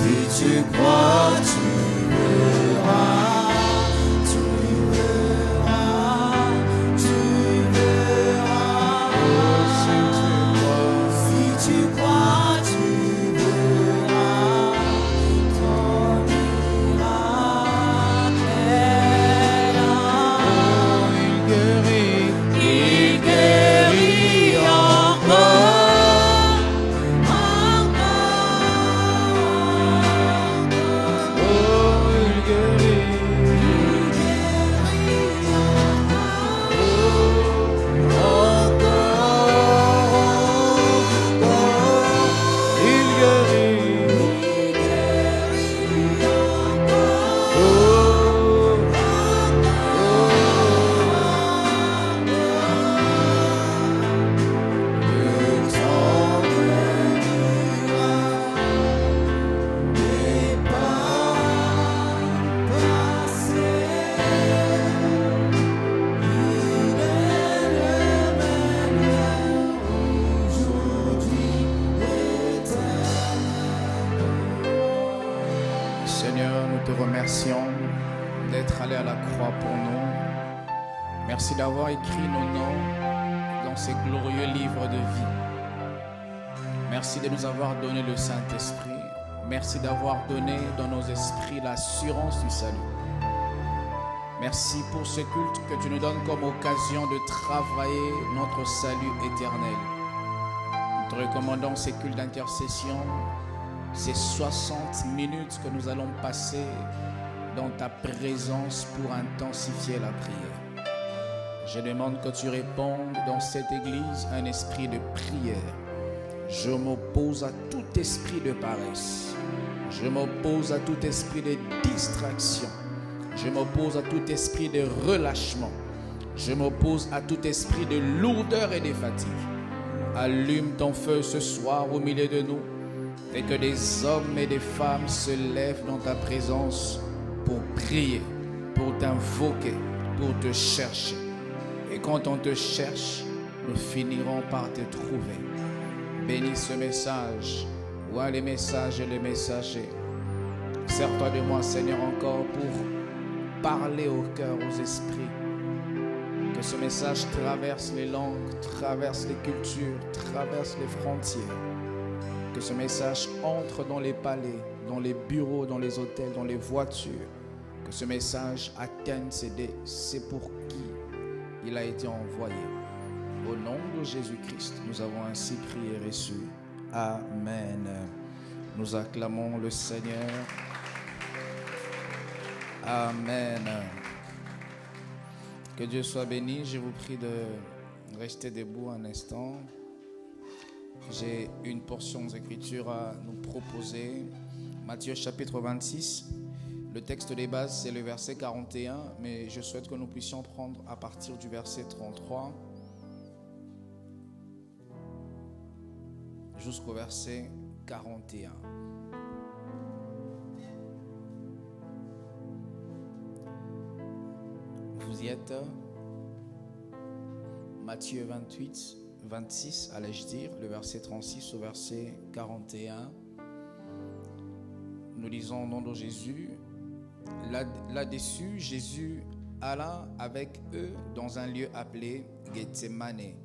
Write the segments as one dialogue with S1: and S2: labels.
S1: Si tu crois, tu verras. Tu verras. Tu verras. Oh, si tu crois, tu verras. Ton miracle est là. Oh, il guérit. Il guérit encore. Oh, il guérit. Seigneur, nous te remercions d'être allé à la croix pour nous. Merci d'avoir écrit nos noms dans ces glorieux livres de vie. Merci de nous avoir donné le Saint-Esprit. Merci d'avoir donné dans nos esprits l'assurance du salut. Merci pour ce culte que tu nous donnes comme occasion de travailler notre salut éternel. Nous te recommandons ces cultes d'intercession, ces 60 minutes que nous allons passer dans ta présence pour intensifier la prière. Je demande que tu répandes dans cette église un esprit de prière. Je m'oppose à tout esprit de paresse. Je m'oppose à tout esprit de distraction. Je m'oppose à tout esprit de relâchement. Je m'oppose à tout esprit de lourdeur et de fatigue. Allume ton feu ce soir au milieu de nous et que des hommes et des femmes se lèvent dans ta présence pour prier, pour t'invoquer, pour te chercher. Et quand on te cherche, nous finirons par te trouver. Bénis ce message. Vois les messages et les messagers. Sers-toi de moi, Seigneur, encore pour parler au cœur, aux esprits. Que ce message traverse les langues, traverse les cultures, traverse les frontières. Que ce message entre dans les palais, dans les bureaux, dans les hôtels, dans les voitures. Que ce message atteigne c'est pour qui il a été envoyé. Au nom de Jésus-Christ, nous avons ainsi prié et reçu. Amen. Nous acclamons le Seigneur. Amen. Que Dieu soit béni. Je vous prie de rester debout un instant. J'ai une portion d'écriture à nous proposer. Matthieu chapitre 26. Le texte des bases, c'est le verset 41, mais je souhaite que nous puissions prendre à partir du verset 33 jusqu'au verset 41. Vous y êtes? Matthieu 26, allais-je dire, le verset 36 au verset 41. Nous lisons au nom de Jésus. Là-dessus, Jésus alla avec eux dans un lieu appelé Gethsémane.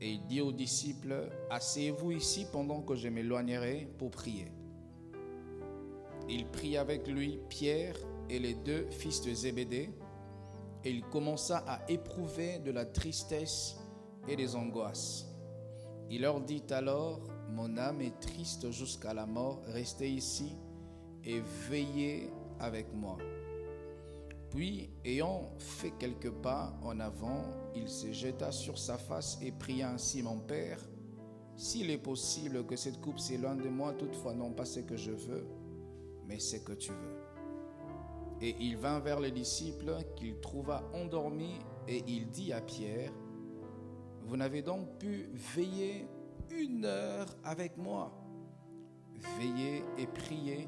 S1: Et il dit aux disciples, « Asseyez-vous ici pendant que je m'éloignerai pour prier. » Il prit avec lui Pierre et les deux fils de Zébédée, et il commença à éprouver de la tristesse et des angoisses. Il leur dit alors, « Mon âme est triste jusqu'à la mort, restez ici et veillez avec moi. » Puis, ayant fait quelques pas en avant, il se jeta sur sa face et pria ainsi, « Mon Père, s'il est possible que cette coupe s'éloigne de moi, toutefois non pas ce que je veux, mais ce que tu veux. » Et il vint vers les disciples qu'il trouva endormis et il dit à Pierre, « Vous n'avez donc pu veiller 1 heure avec moi. Veillez et priez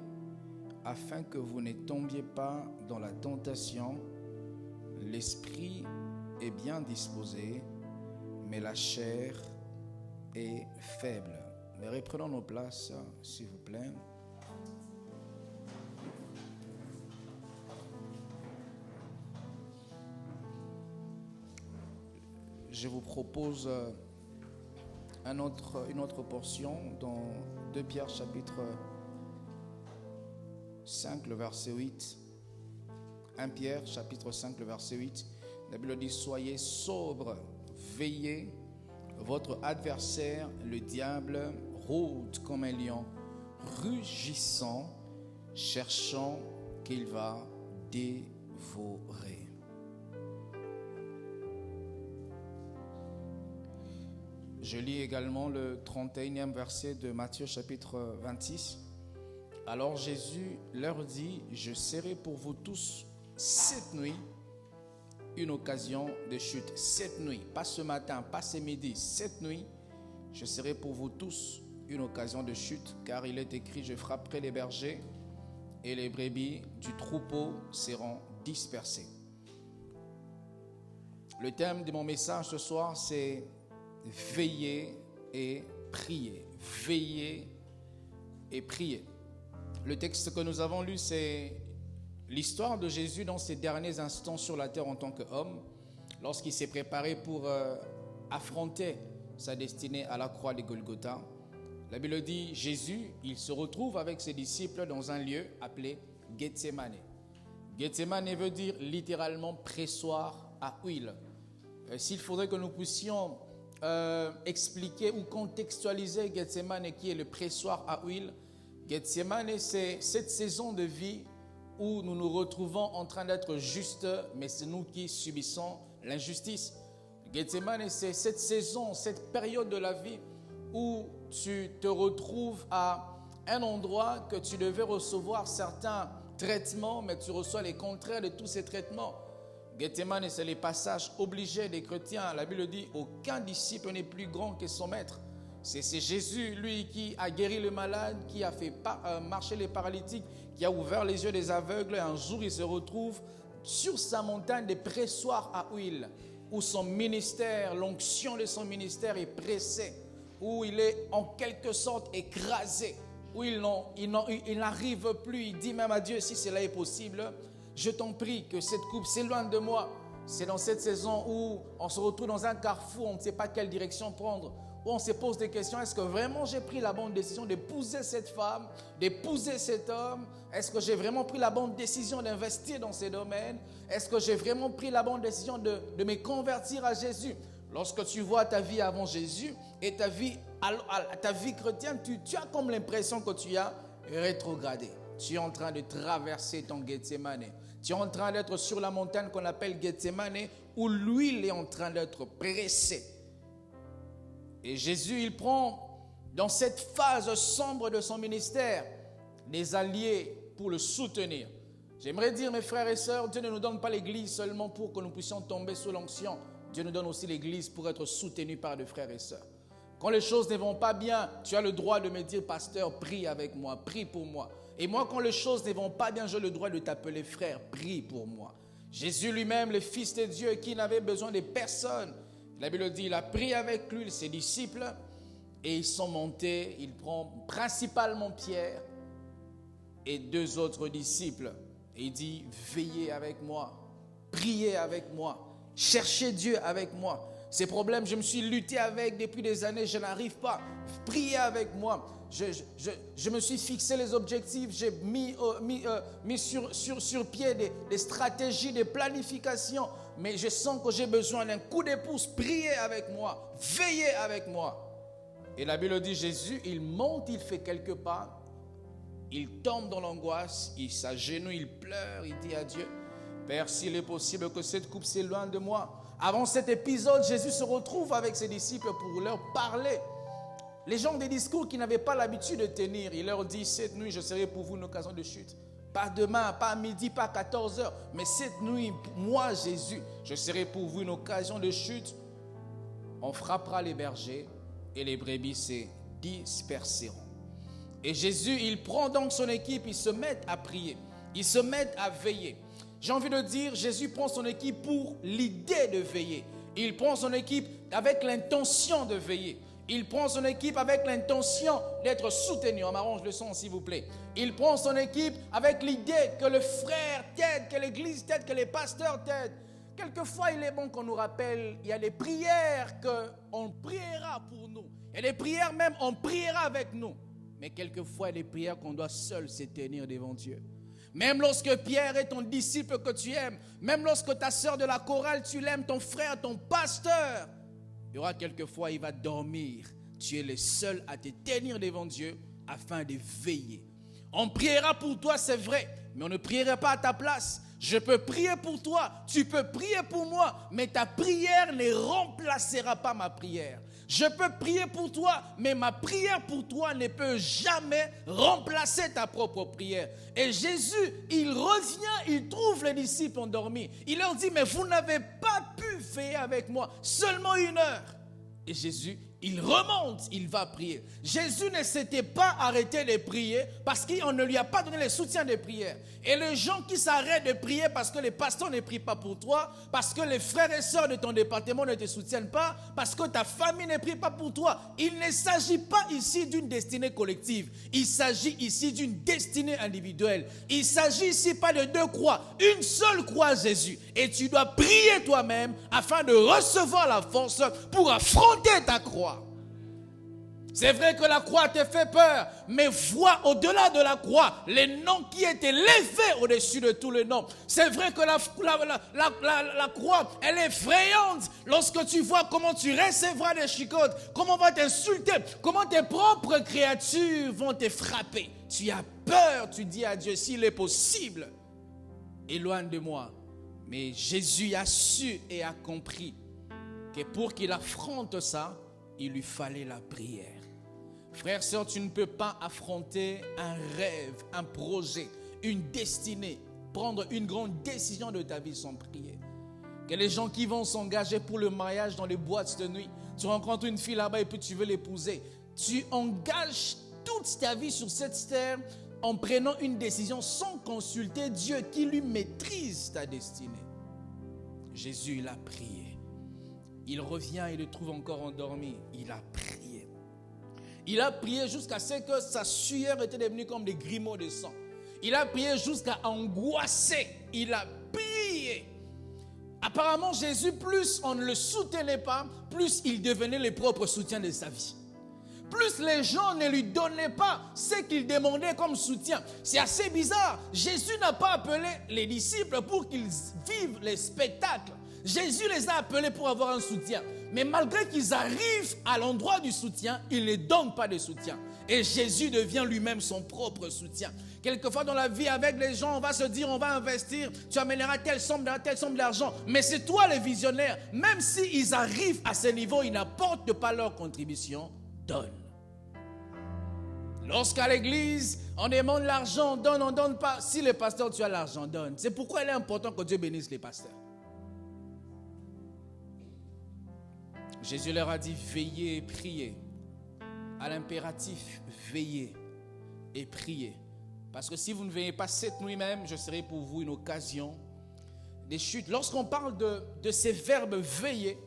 S1: afin que vous ne tombiez pas dans la tentation. L'esprit est bien disposé, mais la chair est faible. » Mais reprenons nos places, s'il vous plaît. je vous propose une autre portion dans 2 Pierre chapitre 5, le verset 8. 1 Pierre chapitre 5, le verset 8. La Bible dit: soyez sobres, veillez, votre adversaire, le diable, rôde comme un lion, rugissant, cherchant qu'il va dévorer. Je lis également le 31e verset de Matthieu chapitre 26. Alors Jésus leur dit: je serai pour vous tous cette nuit une occasion de chute. Cette nuit, pas ce matin, pas ce midi, cette nuit, je serai pour vous tous une occasion de chute, car il est écrit: je frapperai les bergers et les brebis du troupeau seront dispersées. Le thème de mon message ce soir, c'est veiller et prier. Veiller et prier. Le texte que nous avons lu, c'est l'histoire de Jésus dans ses derniers instants sur la terre en tant qu'homme, lorsqu'il s'est préparé pour affronter sa destinée à la croix de Golgotha. La Bible dit: Jésus, il se retrouve avec ses disciples dans un lieu appelé Gethsémane. Gethsémane veut dire littéralement pressoir à huile. S'il faudrait que nous puissions expliquer ou contextualiser Gethsémane, qui est le pressoir à huile, Gethsémane, c'est cette saison de vie où nous nous retrouvons en train d'être justes, mais c'est nous qui subissons l'injustice. Gethsémane, c'est cette saison, cette période de la vie où tu te retrouves à un endroit que tu devais recevoir certains traitements, mais tu reçois les contraires de tous ces traitements. Gethsémane, c'est les passages obligés des chrétiens. La Bible dit: aucun disciple n'est plus grand que son maître. C'est Jésus, lui, qui a guéri le malade, qui a fait marcher les paralytiques, qui a ouvert les yeux des aveugles. Un jour, il se retrouve sur sa montagne des pressoirs à huile, où son ministère, l'onction de son ministère est pressée, où il est en quelque sorte écrasé, où il n'arrive plus. Il dit même à Dieu: si cela est possible, je t'en prie que cette coupe s'éloigne de moi. C'est dans cette saison où on se retrouve dans un carrefour, on ne sait pas quelle direction prendre, où on se pose des questions. Est-ce que vraiment j'ai pris la bonne décision d'épouser cette femme, d'épouser cet homme? Est-ce que j'ai vraiment pris la bonne décision d'investir dans ces domaines? Est-ce que j'ai vraiment pris la bonne décision de me convertir à Jésus? Lorsque tu vois ta vie avant Jésus et ta vie chrétienne, tu as comme l'impression que tu as rétrogradé. Tu es en train de traverser ton Gethsémane. Tu es en train d'être sur la montagne qu'on appelle Gethsémane, où l'huile est en train d'être pressée. Et Jésus, il prend dans cette phase sombre de son ministère des alliés pour le soutenir. J'aimerais dire, mes frères et sœurs, Dieu ne nous donne pas l'église seulement pour que nous puissions tomber sous l'onction. Dieu nous donne aussi l'église pour être soutenus par des frères et sœurs. Quand les choses ne vont pas bien, tu as le droit de me dire: pasteur, prie avec moi, prie pour moi. Et moi, quand les choses ne vont pas bien, j'ai le droit de t'appeler frère, prie pour moi. Jésus lui-même, le Fils de Dieu, qui n'avait besoin de personne, la Bible dit, il a pris avec lui ses disciples et ils sont montés. Il prend principalement Pierre et 2 autres disciples. Et il dit: veillez avec moi, priez avec moi, cherchez Dieu avec moi. Ces problèmes, je me suis lutté avec depuis des années, je n'arrive pas. Priez avec moi. Je me suis fixé les objectifs, j'ai mis sur pied des stratégies, des planifications, mais je sens que j'ai besoin d'un coup de pouce. Priez avec moi, veillez avec moi. Et la Bible dit: Jésus, il monte, il fait quelques pas, il tombe dans l'angoisse, il s'agenouille, il pleure, il dit à Dieu: Père, s'il est possible que cette coupe s'éloigne de moi. Avant cet épisode, Jésus se retrouve avec ses disciples pour leur parler. Les gens des discours qui n'avaient pas l'habitude de tenir, il leur dit: cette nuit, je serai pour vous une occasion de chute. Pas demain, pas à midi, pas à 14h, mais cette nuit, moi, Jésus, je serai pour vous une occasion de chute. On frappera les bergers et les brebis se disperseront. Et Jésus, il prend donc son équipe, ils se mettent à prier, ils se mettent à veiller. J'ai envie de dire, Jésus prend son équipe pour l'idée de veiller. Il prend son équipe avec l'intention de veiller. Il prend son équipe avec l'intention d'être soutenu. On m'arrange le son, s'il vous plaît. Il prend son équipe avec l'idée que le frère t'aide, que l'église t'aide, que les pasteurs t'aident. quelquefois, il est bon qu'on nous rappelle, il y a des prières qu'on priera pour nous. Il y a des prières même, on priera avec nous. Mais quelquefois, il y a des prières qu'on doit seul se tenir devant Dieu. Même lorsque Pierre est ton disciple que tu aimes, même lorsque ta sœur de la chorale, tu l'aimes, ton frère, ton pasteur, il y aura quelquefois, il va dormir. Tu es le seul à te tenir devant Dieu afin de veiller. On priera pour toi, c'est vrai, mais on ne priera pas à ta place. Je peux prier pour toi, tu peux prier pour moi, mais ta prière ne remplacera pas ma prière. Je peux prier pour toi, mais ma prière pour toi ne peut jamais remplacer ta propre prière. Et Jésus, il revient, il trouve les disciples endormis. Il leur dit, mais vous n'avez pas pu veiller avec moi seulement 1 heure. Et Jésus, il remonte, il va prier. Jésus ne s'était pas arrêté de prier parce qu'on ne lui a pas donné le soutien de prière. Et les gens qui s'arrêtent de prier parce que les pasteurs ne prient pas pour toi, parce que les frères et sœurs de ton département ne te soutiennent pas, parce que ta famille ne prie pas pour toi, il ne s'agit pas ici d'une destinée collective. Il s'agit ici d'une destinée individuelle. Il s'agit ici pas de 2 croix, une seule croix Jésus. Et tu dois prier toi-même afin de recevoir la force pour affronter ta croix. C'est vrai que la croix te fait peur, mais vois au-delà de la croix les noms qui étaient élevés au-dessus de tous les noms. C'est vrai que la croix, elle est effrayante lorsque tu vois comment tu recevras des chicottes, comment on va t'insulter, comment tes propres créatures vont te frapper. Tu as peur, tu dis à Dieu, s'il est possible, éloigne de moi. Mais Jésus a su et a compris que pour qu'il affronte ça, il lui fallait la prière. Frère, sœur, tu ne peux pas affronter un rêve, un projet, une destinée, prendre une grande décision de ta vie sans prier. Que les gens qui vont s'engager pour le mariage dans les boîtes de nuit, tu rencontres une fille là-bas et puis tu veux l'épouser. Tu engages toute ta vie sur cette terre en prenant une décision sans consulter Dieu qui lui maîtrise ta destinée. Jésus, il a prié. Il revient et le trouve encore endormi. Il a prié. Il a prié jusqu'à ce que sa sueur était devenue comme des grumeaux de sang. Il a prié jusqu'à angoisser. Il a prié. Apparemment, Jésus, plus on ne le soutenait pas, plus il devenait le propre soutien de sa vie. Plus les gens ne lui donnaient pas ce qu'il demandait comme soutien. C'est assez bizarre. Jésus n'a pas appelé les disciples pour qu'ils vivent les spectacles. Jésus les a appelés pour avoir un soutien. Mais malgré qu'ils arrivent à l'endroit du soutien, ils ne donnent pas de soutien. Et Jésus devient lui-même son propre soutien. Quelquefois dans la vie avec les gens, on va se dire, on va investir, tu amèneras telle somme d'argent. Mais c'est toi le visionnaire. Même s'ils arrivent à ce niveau, ils n'apportent pas leur contribution, donne. Lorsqu'à l'église, on demande l'argent, on donne pas. Si le pasteur, tu as l'argent, donne. C'est pourquoi il est important que Dieu bénisse les pasteurs. Jésus leur a dit, veillez et priez. À l'impératif, veillez et priez. Parce que si vous ne veillez pas cette nuit même, je serai pour vous une occasion de chute. Lorsqu'on parle de ces verbes veiller,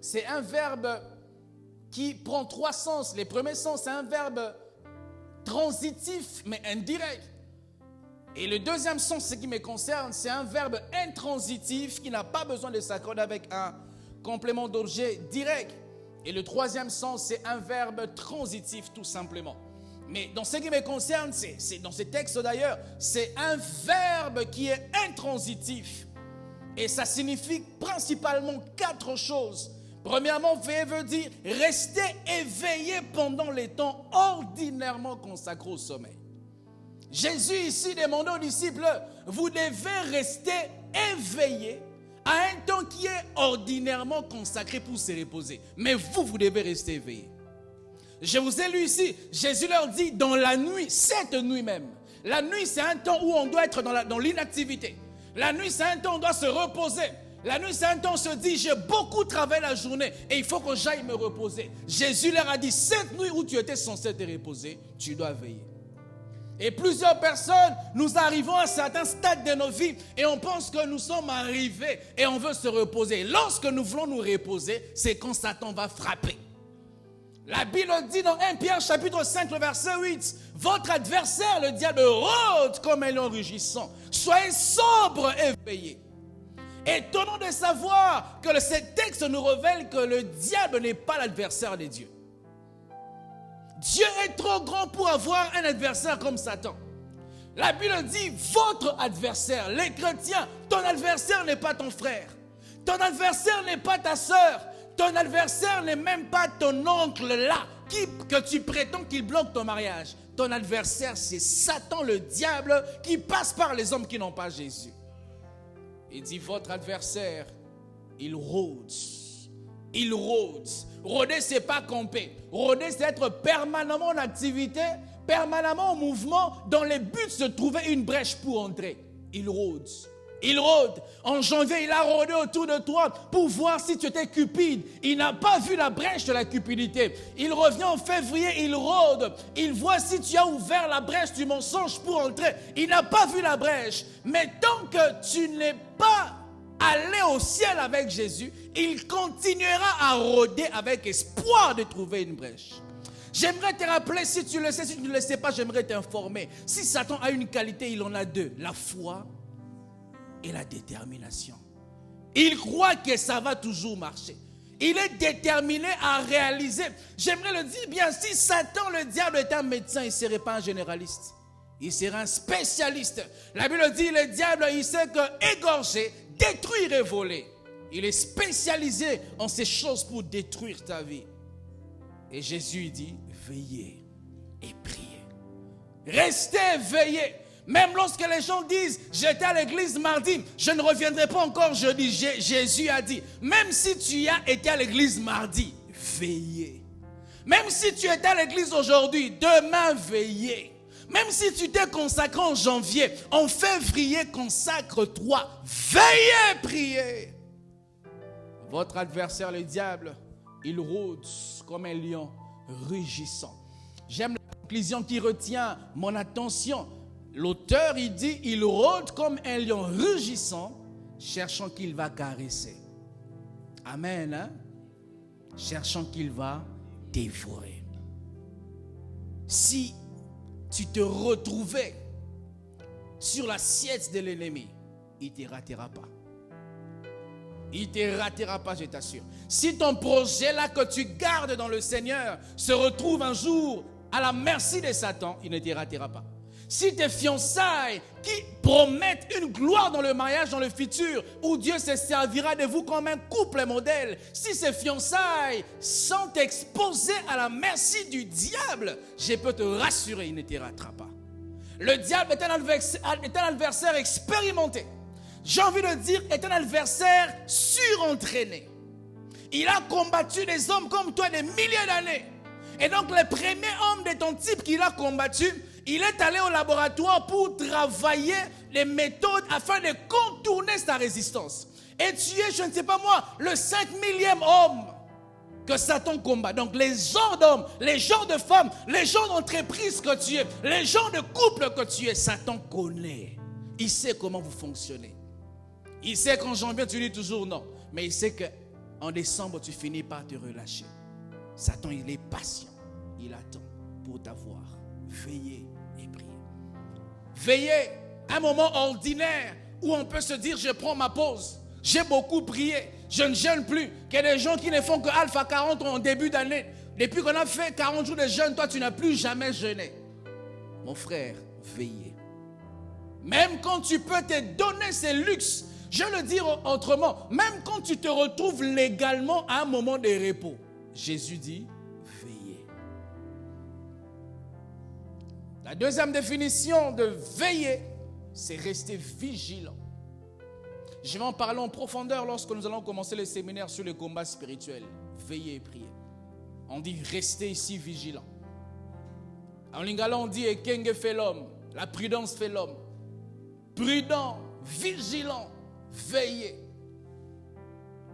S1: c'est un verbe qui prend 3 sens. Le premier sens, c'est un verbe transitif mais indirect. Et le deuxième sens, ce qui me concerne, c'est un verbe intransitif qui n'a pas besoin de s'accorder avec un complément d'objet direct. Et le troisième sens, c'est un verbe transitif tout simplement. Mais dans ce qui me concerne, c'est dans ce texte d'ailleurs, c'est un verbe qui est intransitif. Et ça signifie principalement 4 choses. Premièrement, veiller veut dire rester éveillé pendant les temps ordinairement consacrés au sommeil. Jésus ici demande aux disciples, vous devez rester éveillé à un temps qui est ordinairement consacré pour se reposer. Mais vous devez rester éveillé. Je vous ai lu ici, Jésus leur dit dans la nuit, cette nuit même. La nuit, c'est un temps où on doit être dans l'inactivité. La nuit, c'est un temps où on doit se reposer. La nuit, c'est un temps où on se dit, j'ai beaucoup travaillé la journée et il faut que j'aille me reposer. Jésus leur a dit, cette nuit où tu étais censé te reposer, tu dois veiller. Et plusieurs personnes, nous arrivons à certains stades de nos vies et on pense que nous sommes arrivés et on veut se reposer. Lorsque nous voulons nous reposer, c'est quand Satan va frapper. La Bible dit dans 1 Pierre chapitre 5, le verset 8, votre adversaire, le diable, rôde comme un lion rugissant. Soyez sobre et veillez. Étonnant de savoir que ce texte nous révèle que le diable n'est pas l'adversaire de Dieu. Dieu est trop grand pour avoir un adversaire comme Satan. La Bible dit, votre adversaire, les chrétiens, ton adversaire n'est pas ton frère. Ton adversaire n'est pas ta soeur. Ton adversaire n'est même pas ton oncle là, que tu prétends qu'il bloque ton mariage. Ton adversaire, c'est Satan, le diable, qui passe par les hommes qui n'ont pas Jésus. Il dit, votre adversaire, il rôde. Il rôde. Rôder, c'est pas camper. Rôder, c'est être permanemment en activité, permanemment en mouvement, dans le but de trouver une brèche pour entrer. Il rôde. Il rôde. En janvier, il a rôdé autour de toi pour voir si tu étais cupide. Il n'a pas vu la brèche de la cupidité. Il revient en février, il rôde. Il voit si tu as ouvert la brèche du mensonge pour entrer. Il n'a pas vu la brèche. Mais tant que tu n'es pas allé au ciel avec Jésus, il continuera à rôder avec espoir de trouver une brèche. J'aimerais te rappeler, si tu le sais, si tu ne le sais pas, j'aimerais t'informer. Si Satan a une qualité, il en a deux. La foi et la détermination. Il croit que ça va toujours marcher. Il est déterminé à réaliser. J'aimerais le dire bien, si Satan, le diable, est un médecin, il ne serait pas un généraliste. Il serait un spécialiste. La Bible dit, le diable, il sait que égorger, détruire et voler. Il est spécialisé en ces choses pour détruire ta vie. Et Jésus dit, veillez et priez. Restez veillés. Même lorsque les gens disent, j'étais à l'église mardi, je ne reviendrai pas encore jeudi. Jésus a dit, même si tu as été à l'église mardi, veillez. Même si tu étais à l'église aujourd'hui, demain veillez. Même si tu t'es consacré en janvier, en février, consacre-toi. Veillez, priez. Votre adversaire, le diable, il rôde comme un lion rugissant. J'aime la conclusion qui retient mon attention. L'auteur, il dit, il rôde comme un lion rugissant, cherchant qu'il va caresser. Amen. Hein? Cherchant qu'il va dévorer. Si tu te retrouvais sur l'assiette de l'ennemi, il ne te ratera pas. Il ne te ratera pas, je t'assure. Si ton projet là que tu gardes dans le Seigneur se retrouve un jour à la merci de Satan, il ne te ratera pas. Si tes fiançailles qui promettent une gloire dans le mariage, dans le futur, où Dieu se servira de vous comme un couple modèle, si ces fiançailles sont exposées à la merci du diable, je peux te rassurer, il ne te ratera pas. Le diable est un adversaire expérimenté. J'ai envie de dire, est un adversaire surentraîné. Il a combattu des hommes comme toi des milliers d'années. Et donc, le premier homme de ton type qu'il a combattu, il est allé au laboratoire pour travailler les méthodes afin de contourner sa résistance. Et tu es, je ne sais pas moi, le 5000e homme que Satan combat. Donc les genres d'hommes, les genres de femmes, les genres d'entreprise que tu es, les genres de couple que tu es, Satan connaît. Il sait comment vous fonctionnez. Il sait qu'en janvier tu dis toujours non. Mais il sait qu'en décembre tu finis par te relâcher. Satan, il est patient. Il attend pour t'avoir. Veillez et priez. Veillez, un moment ordinaire où on peut se dire, je prends ma pause. J'ai beaucoup prié, je ne jeûne plus. Il y a des gens qui ne font que Alpha 40 en début d'année. Depuis qu'on a fait 40 jours de jeûne, toi tu n'as plus jamais jeûné. Mon frère, veillez. Même quand tu peux te donner ces luxes, je vais le dire autrement, même quand tu te retrouves légalement à un moment de repos, Jésus dit, veillez. La deuxième définition de veiller, c'est rester vigilant. Je vais en parler en profondeur lorsque nous allons commencer le séminaire sur le combat spirituel. Veillez et priez. On dit rester ici vigilant. En lingala, on dit ekenge fait l'homme. La prudence fait l'homme. Prudent, vigilant, veillez.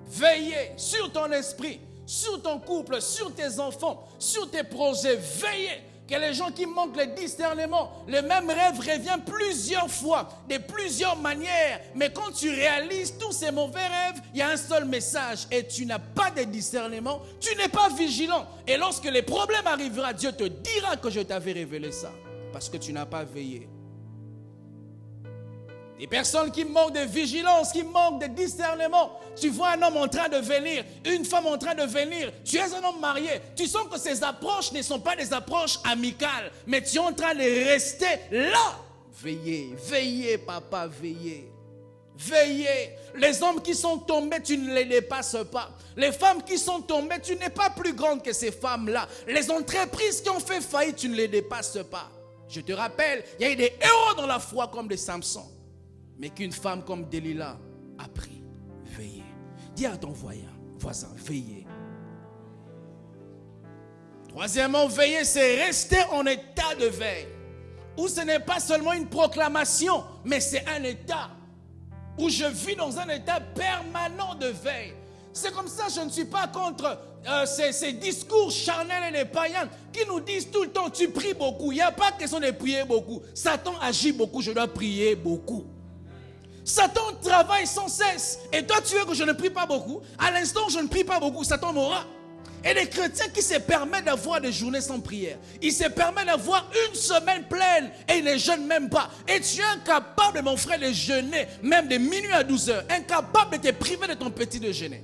S1: Veillez sur ton esprit, sur ton couple, sur tes enfants, sur tes projets. Veillez. Que les gens qui manquent le discernement, le même rêve revient plusieurs fois, de plusieurs manières. Mais quand tu réalises tous ces mauvais rêves, il y a un seul message. Et tu n'as pas de discernement, tu n'es pas vigilant. Et lorsque les problèmes arriveront, Dieu te dira que je t'avais révélé ça. Parce que tu n'as pas veillé. Des personnes qui manquent de vigilance, qui manquent de discernement. Tu vois un homme en train de venir, une femme en train de venir. Tu es un homme marié. Tu sens que ces approches ne sont pas des approches amicales, mais tu es en train de rester là. Veillez, veillez papa, veillez. Veillez. Les hommes qui sont tombés, tu ne les dépasses pas. Les femmes qui sont tombées, tu n'es pas plus grande que ces femmes-là. Les entreprises qui ont fait faillite, tu ne les dépasses pas. Je te rappelle, il y a eu des héros dans la foi comme des Samson. Mais qu'une femme comme Delilah a pris. Veillez. Dis à ton voisin, veillez. Troisièmement, veiller, c'est rester en état de veille. Où ce n'est pas seulement une proclamation, mais c'est un état. Où je vis dans un état permanent de veille. C'est comme ça, je ne suis pas contre ces discours charnels et les païens qui nous disent tout le temps, tu pries beaucoup. Il n'y a pas question de prier beaucoup. Satan agit beaucoup, je dois prier beaucoup. Satan travaille sans cesse. Et toi, tu veux que je ne prie pas beaucoup. À l'instant où je ne prie pas beaucoup, Satan m'aura. Et les chrétiens qui se permettent d'avoir des journées sans prière, ils se permettent d'avoir une semaine pleine et ils ne jeûnent même pas. Et tu es incapable, mon frère, de jeûner, même de minuit à 12 heures, incapable de te priver de ton petit déjeuner.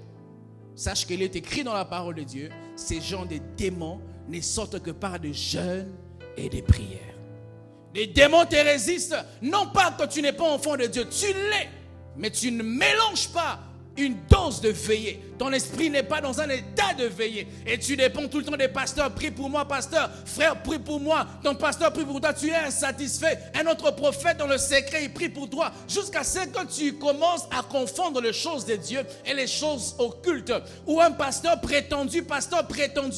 S1: Sache qu'il est écrit dans la parole de Dieu, ces gens des démons ne sortent que par des jeûnes et des prières. Les démons te résistent, non pas que tu n'es pas enfant de Dieu, tu l'es, mais tu ne mélanges pas une dose de veillée. Ton esprit n'est pas dans un état de veillée. Et tu dépends tout le temps des pasteurs. Prie pour moi, pasteur. Frère, prie pour moi. Ton pasteur prie pour toi. Tu es insatisfait. Un autre prophète dans le secret, il prie pour toi. Jusqu'à ce que tu commences à confondre les choses de Dieu et les choses occultes. Ou un pasteur prétendu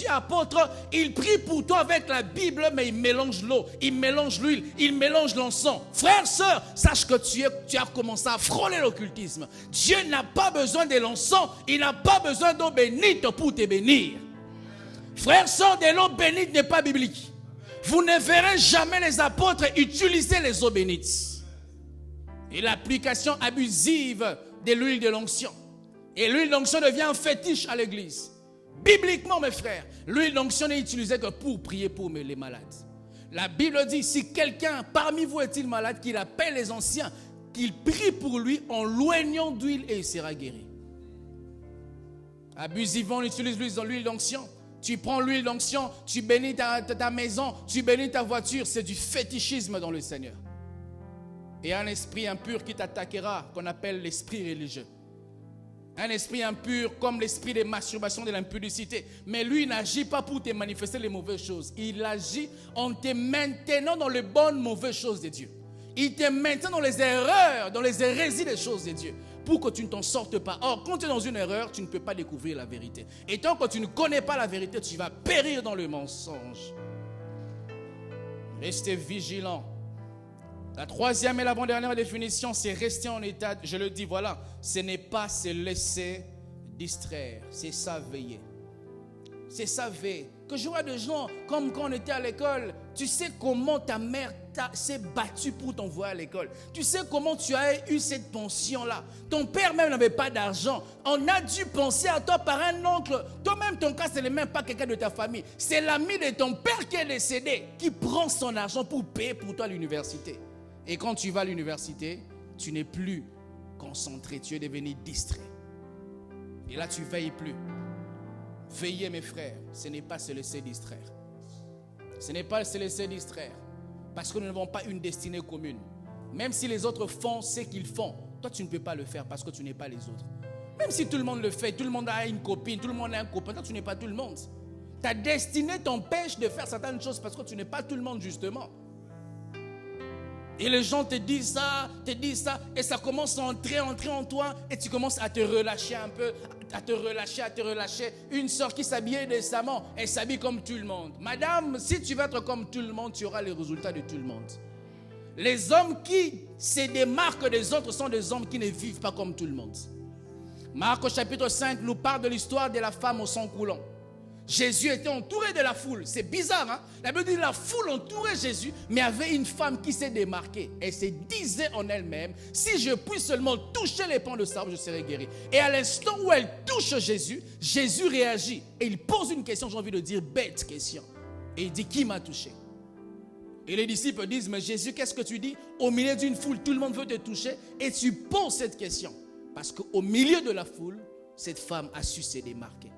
S1: apôtre, il prie pour toi avec la Bible, mais il mélange l'eau, il mélange l'huile, il mélange l'encens. Frère, sœur, sache que tu as commencé à frôler l'occultisme. Dieu n'a pas besoin de l'encens. Il n'a pas besoin d'eau bénite pour te bénir. Frère, sœur, de l'eau bénite n'est pas biblique. Vous ne verrez jamais les apôtres utiliser les eaux bénites. Et l'application abusive de l'huile de l'onction. Et l'huile d'onction devient un fétiche à l'église. Bibliquement, mes frères, l'huile d'onction n'est utilisée que pour prier pour les malades. La Bible dit, si quelqu'un parmi vous est-il malade, qu'il appelle les anciens, qu'il prie pour lui en loignant d'huile et il sera guéri. Abusivement, on utilise l'huile d'onction. Tu prends l'huile d'onction, tu bénis ta maison, tu bénis ta voiture. C'est du fétichisme dans le Seigneur. Et un esprit impur qui t'attaquera, qu'on appelle l'esprit religieux. Un esprit impur comme l'esprit de masturbation, de l'impudicité. Mais lui, il n'agit pas pour te manifester les mauvaises choses. Il agit en te maintenant dans les bonnes mauvaises choses de Dieu. Il te maintient dans les erreurs, dans les hérésies des choses de Dieu, pour que tu ne t'en sortes pas. Or, quand tu es dans une erreur, tu ne peux pas découvrir la vérité. Et tant que tu ne connais pas la vérité, tu vas périr dans le mensonge. Restez vigilants. La troisième et l'avant-dernière définition, c'est rester en état, je le dis, voilà, ce n'est pas se laisser distraire, c'est ça veiller. C'est ça veiller. Que je vois des gens, comme quand on était à l'école, tu sais comment ta mère s'est battue pour t'envoyer à l'école. Tu sais comment tu as eu cette pension-là. Ton père même n'avait pas d'argent. On a dû penser à toi par un oncle. Toi-même, ton cas, ce n'est même pas quelqu'un de ta famille. C'est l'ami de ton père qui est décédé, qui prend son argent pour payer pour toi l'université. Et quand tu vas à l'université, tu n'es plus concentré, tu es devenu distrait. Et là, tu ne veilles plus. Veillez, mes frères, ce n'est pas se laisser distraire. Ce n'est pas se laisser distraire. Parce que nous n'avons pas une destinée commune. Même si les autres font ce qu'ils font, toi tu ne peux pas le faire parce que tu n'es pas les autres. Même si tout le monde le fait, tout le monde a une copine, tout le monde a un copain, toi tu n'es pas tout le monde. Ta destinée t'empêche de faire certaines choses parce que tu n'es pas tout le monde justement. Et les gens te disent ça, et ça commence à entrer en toi, et tu commences à te relâcher un peu, à te relâcher. Une sœur qui s'habillait décemment, elle s'habille comme tout le monde. Madame, si tu veux être comme tout le monde, tu auras les résultats de tout le monde. Les hommes qui se démarquent des autres sont des hommes qui ne vivent pas comme tout le monde. Marc au chapitre 5 nous parle de l'histoire de la femme au sang coulant. Jésus était entouré de la foule. C'est bizarre, hein? La Bible dit que la foule entourait Jésus, mais avait une femme qui s'est démarquée. Elle se disait en elle-même, si je puis seulement toucher les pans de sa robe, je serai guéri. Et à l'instant où elle touche Jésus, Jésus réagit. Et il pose une question, j'ai envie de dire, bête question. Et il dit, qui m'a touché? Et les disciples disent, mais Jésus, qu'est-ce que tu dis? Au milieu d'une foule, tout le monde veut te toucher et tu poses cette question. Parce qu'au milieu de la foule, cette femme a su se démarquer.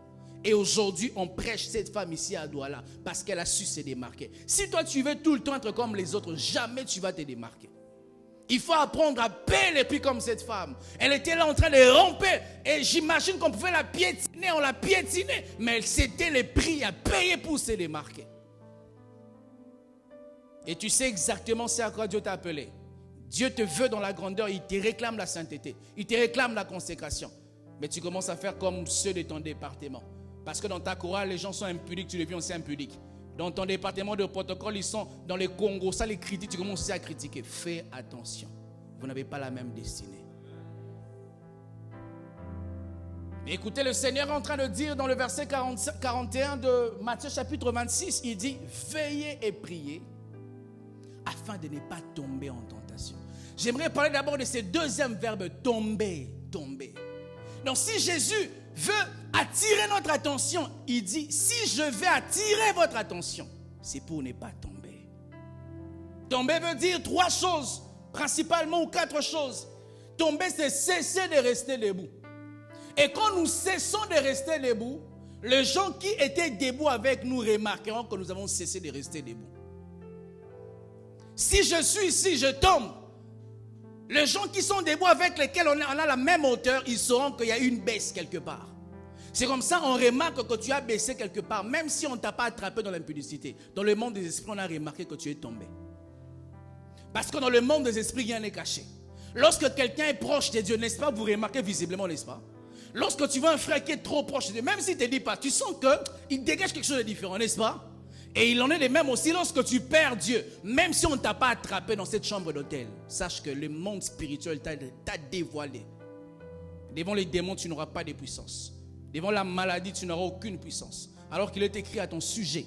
S1: Et aujourd'hui, on prêche cette femme ici à Douala parce qu'elle a su se démarquer. Si toi, tu veux tout le temps être comme les autres, jamais tu vas te démarquer. Il faut apprendre à payer les prix comme cette femme. Elle était là en train de ramper. Et j'imagine qu'on pouvait la piétiner, on l'a piétinée. Mais c'était les prix à payer pour se démarquer. Et tu sais exactement c'est à quoi Dieu t'a appelé. Dieu te veut dans la grandeur, il te réclame la sainteté. Il te réclame la consécration. Mais tu commences à faire comme ceux de ton département. Parce que dans ta chorale, les gens sont impudiques, tu deviens aussi impudique. Dans ton département de protocole, ils sont dans les Congos, ça les critiques, tu commences aussi à critiquer. Fais attention, vous n'avez pas la même destinée. Mais écoutez, le Seigneur est en train de dire dans le verset 41 de Matthieu chapitre 26, il dit, veillez et priez afin de ne pas tomber en tentation. J'aimerais parler d'abord de ce deuxième verbe, tomber, tomber. Donc si Jésus veut attirer notre attention, il dit, si je vais attirer votre attention, c'est pour ne pas tomber. Tomber veut dire 3 choses, principalement, ou 4 choses. Tomber, c'est cesser de rester debout. Et quand nous cessons de rester debout, les gens qui étaient debout avec nous remarqueront que nous avons cessé de rester debout. Si je suis ici, je tombe. Les gens qui sont debout avec lesquels on a la même hauteur, ils sauront qu'il y a une baisse quelque part. C'est comme ça on remarque que tu as baissé quelque part, même si on ne t'a pas attrapé dans l'impudicité. Dans le monde des esprits, on a remarqué que tu es tombé. Parce que dans le monde des esprits, rien n'est caché. Lorsque quelqu'un est proche de Dieu, n'est-ce pas, vous remarquez visiblement, n'est-ce pas? Lorsque tu vois un frère qui est trop proche de Dieu, même s'il ne te dit pas, tu sens qu'il dégage quelque chose de différent, n'est-ce pas? Et il en est de même aussi lorsque tu perds Dieu, même si on ne t'a pas attrapé dans cette chambre d'hôtel. Sache que le monde spirituel t'a dévoilé. Devant les démons, tu n'auras pas de puissance. Devant la maladie, tu n'auras aucune puissance. Alors qu'il est écrit à ton sujet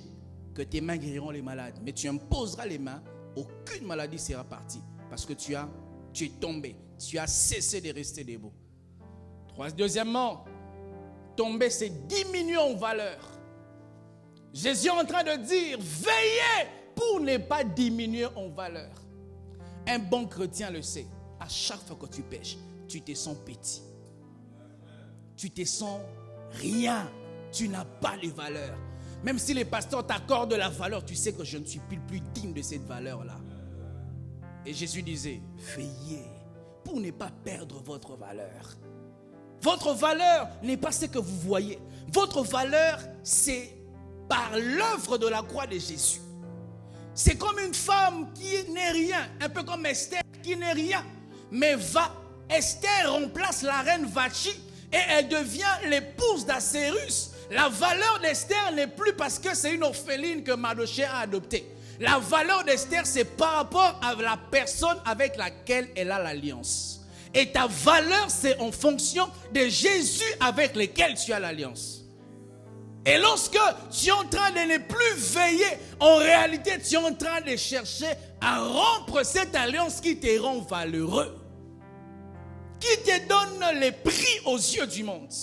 S1: que tes mains guériront les malades. Mais tu imposeras les mains, aucune maladie sera partie. Parce que tu es tombé. Tu as cessé de rester debout. Deuxièmement, tomber, c'est diminuer en valeur. Jésus est en train de dire, veillez pour ne pas diminuer en valeur. Un bon chrétien le sait. À chaque fois que tu pêches, tu te sens petit. Tu te sens rien. Tu n'as pas de valeur. Même si les pasteurs t'accordent la valeur, tu sais que je ne suis plus digne de cette valeur-là. Et Jésus disait, veillez pour ne pas perdre votre valeur. Votre valeur n'est pas ce que vous voyez. Votre valeur, c'est par l'œuvre de la croix de Jésus. C'est comme une femme qui n'est rien, un peu comme Esther qui n'est rien. Mais Esther remplace la reine Vachi et elle devient l'épouse d'Assérus. La valeur d'Esther n'est plus parce que c'est une orpheline que Mardochée a adoptée. La valeur d'Esther, c'est par rapport à la personne avec laquelle elle a l'alliance. Et ta valeur, c'est en fonction de Jésus avec lequel tu as l'alliance. Et lorsque tu es en train de ne plus veiller, en réalité, tu es en train de chercher à rompre cette alliance qui te rend valeureux. Qui te donne les prix aux yeux du monde.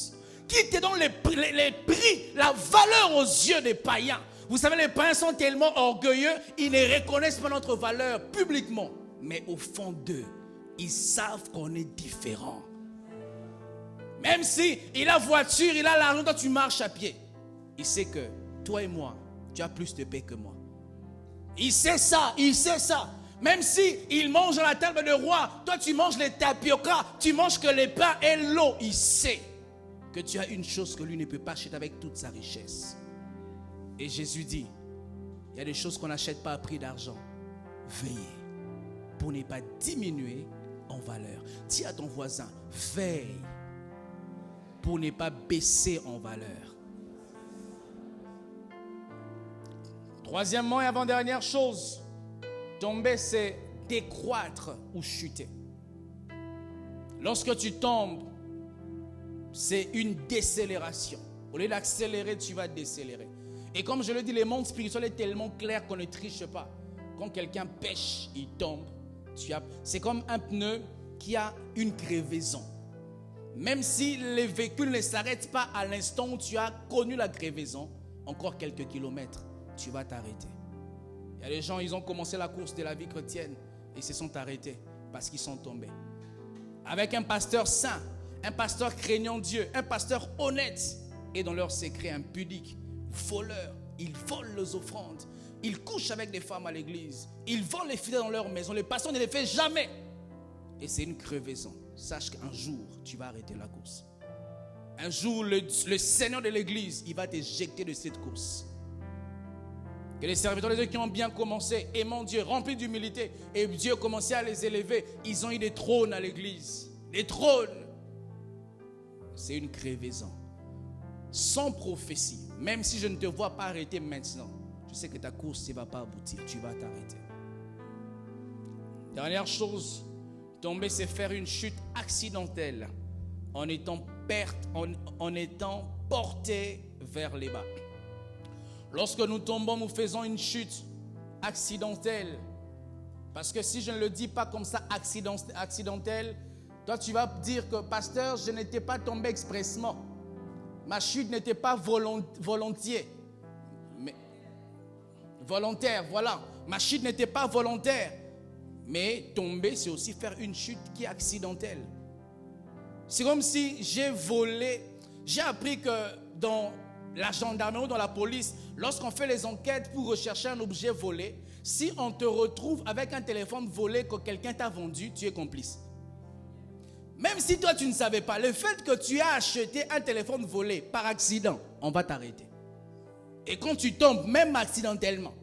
S1: Qui te donne les prix, la valeur aux yeux des païens. Vous savez, les païens sont tellement orgueilleux, ils ne reconnaissent pas notre valeur publiquement. Mais au fond d'eux, ils savent qu'on est différent. Même si il a voiture, il a l'argent, toi tu marches à pied. Il sait que toi et moi, tu as plus de paix que moi. Il sait ça, il sait ça. Même si il mange à la table de roi, toi tu manges les tapioca, tu manges que les pains et l'eau. Il sait que tu as une chose que lui ne peut pas acheter avec toute sa richesse. Et Jésus dit, il y a des choses qu'on n'achète pas à prix d'argent. Veillez pour ne pas diminuer en valeur. Dis à ton voisin, veille pour ne pas baisser en valeur. Troisièmement et avant-dernière chose, tomber, c'est décroître ou chuter. Lorsque tu tombes, c'est une décélération. Au lieu d'accélérer, tu vas décélérer. Et comme je le dis, le monde spirituel est tellement clair qu'on ne triche pas. Quand quelqu'un pêche, il tombe. C'est comme un pneu qui a une crevaison. Même si le véhicule ne s'arrête pas à l'instant où tu as connu la crevaison, encore quelques kilomètres, tu vas t'arrêter. Il y a des gens, ils ont commencé la course de la vie chrétienne et se sont arrêtés parce qu'ils sont tombés. Avec un pasteur saint, un pasteur craignant Dieu, un pasteur honnête et dans leur secret impudique, voleurs, ils volent les offrandes, ils couchent avec des femmes à l'église, ils volent les fidèles dans leur maison, le pasteur ne les fait jamais. Et c'est une crevaison. Sache qu'un jour, tu vas arrêter la course. Un jour, le Seigneur de l'église, il va t'éjecter de cette course. Que les serviteurs de Dieu qui ont bien commencé, aimant Dieu, remplis d'humilité, et Dieu commençait à les élever, ils ont eu des trônes à l'église. Des trônes. C'est une crevaison. Sans prophétie, même si je ne te vois pas arrêter maintenant, tu sais que ta course ne va pas aboutir, tu vas t'arrêter. Dernière chose, tomber, c'est faire une chute accidentelle en étant porté vers les bas. Lorsque nous tombons, nous faisons une chute accidentelle. Parce que si je ne le dis pas comme ça, accidentelle, toi tu vas dire que pasteur, je n'étais pas tombé expressement. Ma chute n'était pas volontaire, voilà. Ma chute n'était pas volontaire. Mais tomber, c'est aussi faire une chute qui est accidentelle. C'est comme si j'ai volé. J'ai appris que dans la gendarmerie ou dans la police, lorsqu'on fait les enquêtes pour rechercher un objet volé, si on te retrouve avec un téléphone volé que quelqu'un t'a vendu, tu es complice. Même si toi tu ne savais pas, le fait que tu as acheté un téléphone volé par accident, on va t'arrêter. Et quand tu tombes, même accidentellement,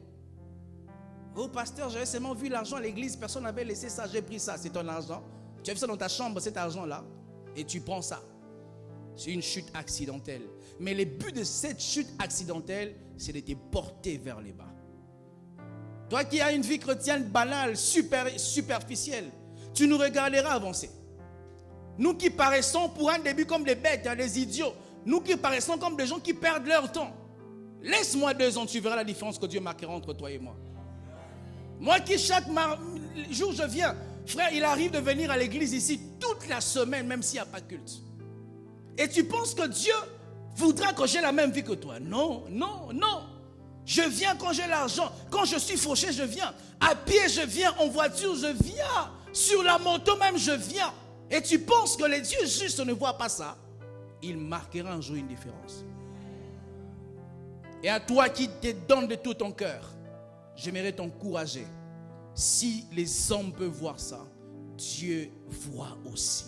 S1: oh pasteur, j'avais seulement vu l'argent à l'église, personne n'avait laissé ça, j'ai pris ça, c'est ton argent. Tu as vu ça dans ta chambre, cet argent-là, et tu prends ça. C'est une chute accidentelle. Mais le but de cette chute accidentelle, c'est de te porter vers les bas. Toi qui as une vie chrétienne banale, superficielle, tu nous regarderas avancer. Nous qui paraissons pour un début comme des bêtes, des idiots, nous qui paraissons comme des gens qui perdent leur temps. Laisse-moi 2 ans, tu verras la différence que Dieu marquera entre toi et moi. Moi qui chaque jour je viens, frère, il arrive de venir à l'église ici toute la semaine, même s'il n'y a pas de culte. Et tu penses que Dieu voudra que j'ai la même vie que toi? Non, non, non. Je viens quand j'ai l'argent. Quand je suis fauché, je viens. À pied, je viens. En voiture, je viens. Sur la moto même, je viens. Et tu penses que les dieux justes ne voient pas ça? Il marquera un jour une différence. Et à toi qui te donnes de tout ton cœur, j'aimerais t'encourager. Si les hommes peuvent voir ça, Dieu voit aussi.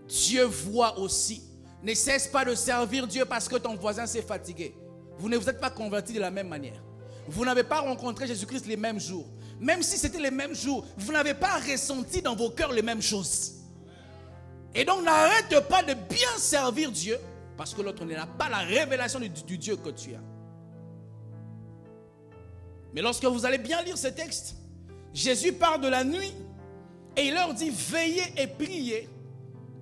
S1: Dieu voit aussi. Ne cesse pas de servir Dieu parce que ton voisin s'est fatigué. Vous ne vous êtes pas convertis de la même manière. Vous n'avez pas rencontré Jésus-Christ les mêmes jours. Même si c'était les mêmes jours, vous n'avez pas ressenti dans vos cœurs les mêmes choses. Et donc n'arrête pas de bien servir Dieu parce que l'autre n'a pas la révélation du Dieu que tu as. Mais lorsque vous allez bien lire ce texte, Jésus parle de la nuit et il leur dit veillez et priez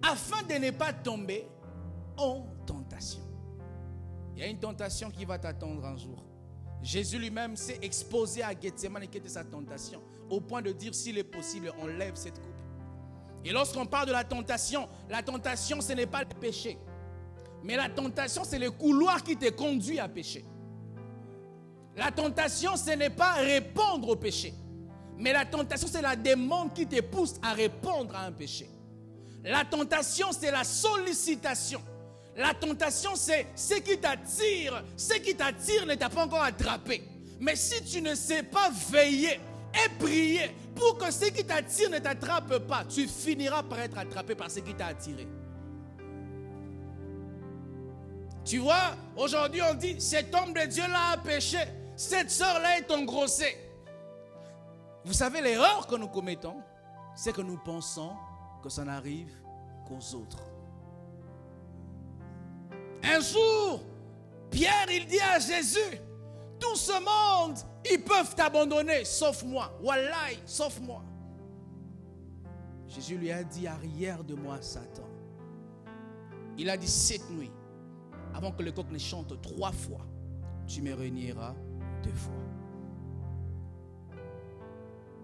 S1: afin de ne pas tomber en tentation. Il y a une tentation qui va t'attendre un jour. Jésus lui-même s'est exposé à Gethsémane qui était sa tentation, au point de dire s'il est possible, on lève cette coupe. Et lorsqu'on parle de la tentation ce n'est pas le péché. Mais la tentation, c'est le couloir qui te conduit à pécher. La tentation, ce n'est pas répondre au péché. Mais la tentation, c'est la demande qui te pousse à répondre à un péché. La tentation, c'est la sollicitation. La tentation, c'est ce qui t'attire. Ce qui t'attire ne t'a pas encore attrapé. Mais si tu ne sais pas veiller et prier pour que ce qui t'attire ne t'attrape pas, tu finiras par être attrapé par ce qui t'a attiré. Tu vois, aujourd'hui on dit, cet homme de Dieu-là a péché. Cette sœur-là est engrossée. Vous savez, l'erreur que nous commettons, c'est que nous pensons que ça n'arrive qu'aux autres. Un jour, Pierre, il dit à Jésus, tout ce monde, ils peuvent t'abandonner, sauf moi. Wallahi, sauf moi. Jésus lui a dit, arrière de moi, Satan. Il a dit, cette nuit, avant que le coq ne chante 3 fois, tu me renieras 2 fois.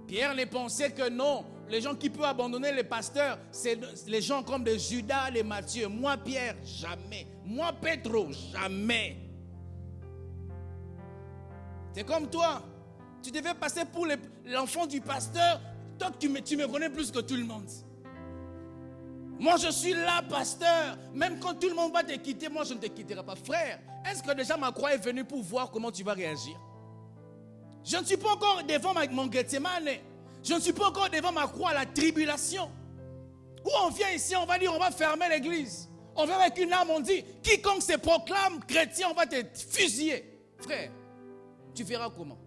S1: Pierre ne pensait que non, les gens qui peuvent abandonner les pasteurs, c'est les gens comme les Judas, les Matthieu. Moi, Pierre, jamais. Moi, Pétro, jamais. C'est comme toi. Tu devais passer pour l'enfant du pasteur. Toi, tu me connais plus que tout le monde. Moi, je suis là, pasteur. Même quand tout le monde va te quitter, moi, je ne te quitterai pas. Frère, est-ce que déjà ma croix est venue pour voir comment tu vas réagir? Je ne suis pas encore devant mon Gethsemane. Je ne suis pas encore devant ma croix, la tribulation. Où on vient ici, on va dire, on va fermer l'église. On vient avec une arme, on dit, quiconque se proclame chrétien, on va te fusiller. Frère, tu verras comment.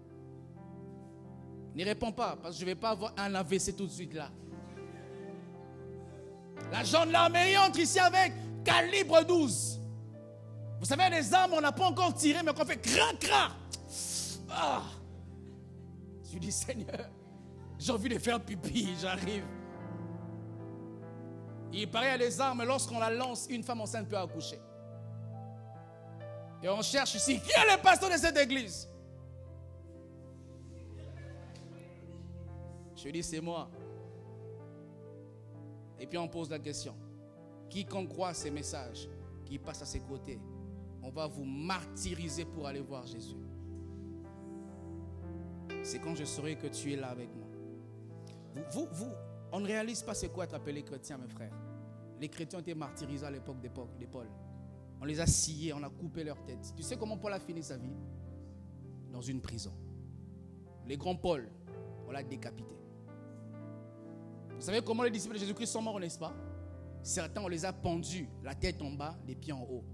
S1: Ne réponds pas, parce que je ne vais pas avoir un AVC tout de suite là. La gendarmerie entre ici avec calibre 12. Vous savez, les armes, on n'a pas encore tiré, mais qu'on fait crac. Ah. Je dis, Seigneur, j'ai envie de faire pipi, j'arrive. Il paraît à les armes, lorsqu'on la lance, une femme enceinte peut accoucher. Et on cherche ici, qui est le pasteur de cette église? Je dis, c'est moi. Et puis on pose la question. Quiconque croit à ces messages, qui passe à ses côtés, on va vous martyriser pour aller voir Jésus. C'est quand je saurai que tu es là avec moi. On ne réalise pas c'est quoi être appelé chrétien, mes frères. Les chrétiens ont été martyrisés à l'époque de Paul. On les a sciés, on a coupé leur tête. Tu sais comment Paul a fini sa vie? Dans une prison. Les grands Paul, on l'a décapité. Vous savez comment les disciples de Jésus-Christ sont morts, n'est-ce pas? Certains, on les a pendus, la tête en bas, les pieds en haut.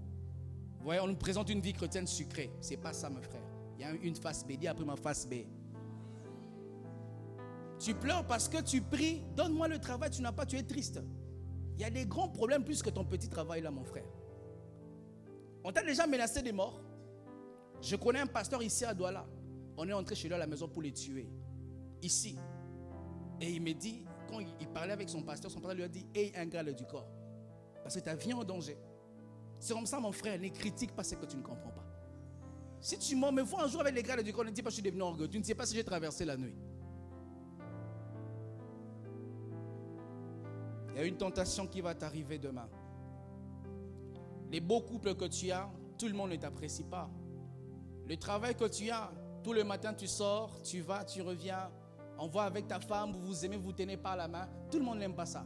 S1: Vous voyez, on nous présente une vie chrétienne sucrée. C'est pas ça, mes frères. Il y a une face B, dis après ma face B. Tu pleures parce que tu pries, donne-moi le travail, tu n'as pas, tu es triste. Il y a des grands problèmes plus que ton petit travail là, mon frère. On t'a déjà menacé de mort. Je connais un pasteur ici à Douala. On est entré chez lui à la maison pour les tuer. Ici. Et il me dit, quand il parlait avec son pasteur lui a dit, hey, ingrat du corps. Parce que ta vie est en danger. C'est comme ça, mon frère, ne critique pas ce que tu ne comprends pas. Si tu me vois un jour avec les gars du corps, ne dis pas que je suis devenu orgueilleux. Tu ne sais pas si j'ai traversé la nuit. Il y a une tentation qui va t'arriver demain. Les beaux couples que tu as, tout le monde ne t'apprécie pas. Le travail que tu as, tout le matin tu sors, tu vas, tu reviens. On voit avec ta femme, vous vous aimez, vous tenez par la main. Tout le monde n'aime pas ça.